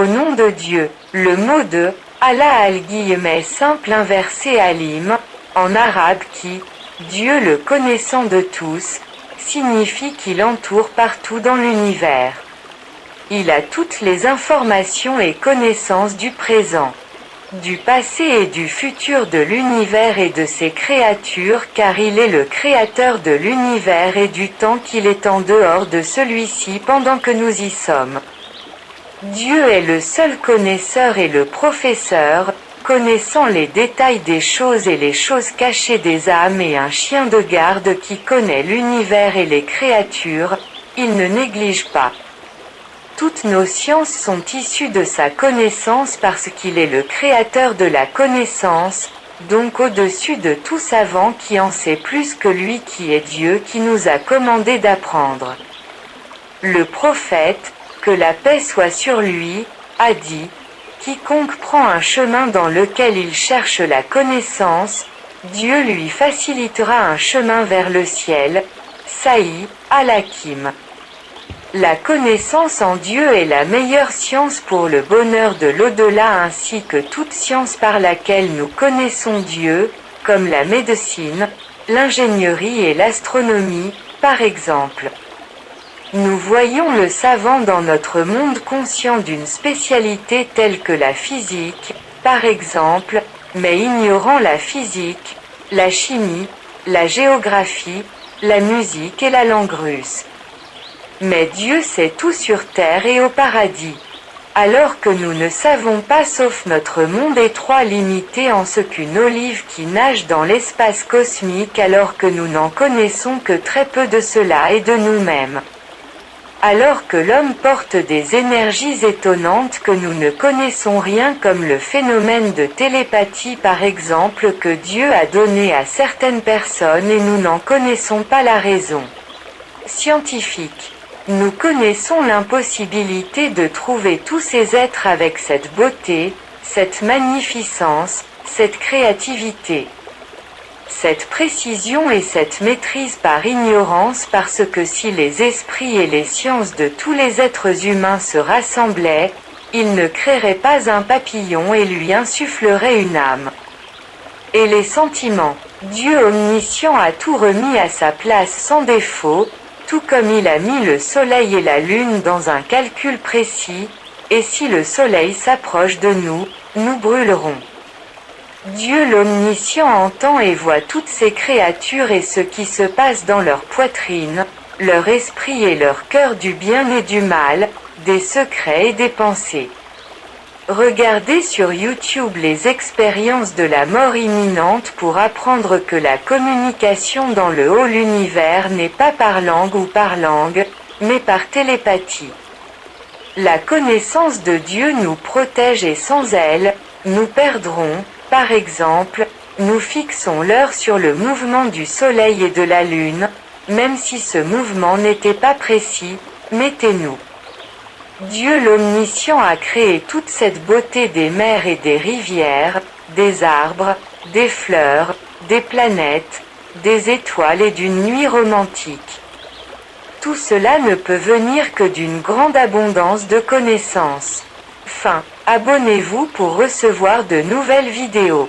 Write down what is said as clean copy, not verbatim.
Au nom de Dieu, le mot de Allah simple inversé alim, en arabe qui, Dieu le connaissant de tous, signifie qu'il entoure partout dans l'univers. Il a toutes les informations et connaissances du présent, du passé et du futur de l'univers et de ses créatures car il est le créateur de l'univers et du temps qu'il est en dehors de celui-ci pendant que nous y sommes. Dieu est le seul connaisseur et le professeur, connaissant les détails des choses et les choses cachées des âmes et un chien de garde qui connaît l'univers et les créatures, il ne néglige pas. Toutes nos sciences sont issues de sa connaissance parce qu'il est le créateur de la connaissance, donc au-dessus de tout savant qui en sait plus que lui qui est Dieu qui nous a commandé d'apprendre. Le prophète, que la paix soit sur lui, a dit, « Quiconque prend un chemin dans lequel il cherche la connaissance, Dieu lui facilitera un chemin vers le ciel. » Saï, Al-Hakim. La connaissance en Dieu est la meilleure science pour le bonheur de l'au-delà ainsi que toute science par laquelle nous connaissons Dieu, comme la médecine, l'ingénierie et l'astronomie, par exemple. Nous voyons le savant dans notre monde conscient d'une spécialité telle que la physique, par exemple, mais ignorant la physique, la chimie, la géographie, la musique et la langue russe. Mais Dieu sait tout sur terre et au paradis. Alors que nous ne savons pas sauf notre monde étroit limité en ce qu'une olive qui nage dans l'espace cosmique alors que nous n'en connaissons que très peu de cela et de nous-mêmes. Alors que l'homme porte des énergies étonnantes que nous ne connaissons rien comme le phénomène de télépathie par exemple que Dieu a donné à certaines personnes et nous n'en connaissons pas la raison scientifique. Nous connaissons l'impossibilité de trouver tous ces êtres avec cette beauté, cette magnificence, cette créativité, cette précision et cette maîtrise par ignorance parce que si les esprits et les sciences de tous les êtres humains se rassemblaient, ils ne créeraient pas un papillon et lui insuffleraient une âme. Et les sentiments. Dieu omniscient a tout remis à sa place sans défaut, tout comme il a mis le soleil et la lune dans un calcul précis, et si le soleil s'approche de nous, nous brûlerons. Dieu l'omniscient entend et voit toutes ces créatures et ce qui se passe dans leur poitrine, leur esprit et leur cœur du bien et du mal, des secrets et des pensées. Regardez sur YouTube les expériences de la mort imminente pour apprendre que la communication dans le haut l'univers n'est pas par langue ou par langue, mais par télépathie. La connaissance de Dieu nous protège et sans elle, nous perdrons, par exemple, nous fixons l'heure sur le mouvement du soleil et de la lune, même si ce mouvement n'était pas précis, mettez-nous. Dieu l'omniscient a créé toute cette beauté des mers et des rivières, des arbres, des fleurs, des planètes, des étoiles et d'une nuit romantique. Tout cela ne peut venir que d'une grande abondance de connaissances. Fin. Abonnez-vous pour recevoir de nouvelles vidéos.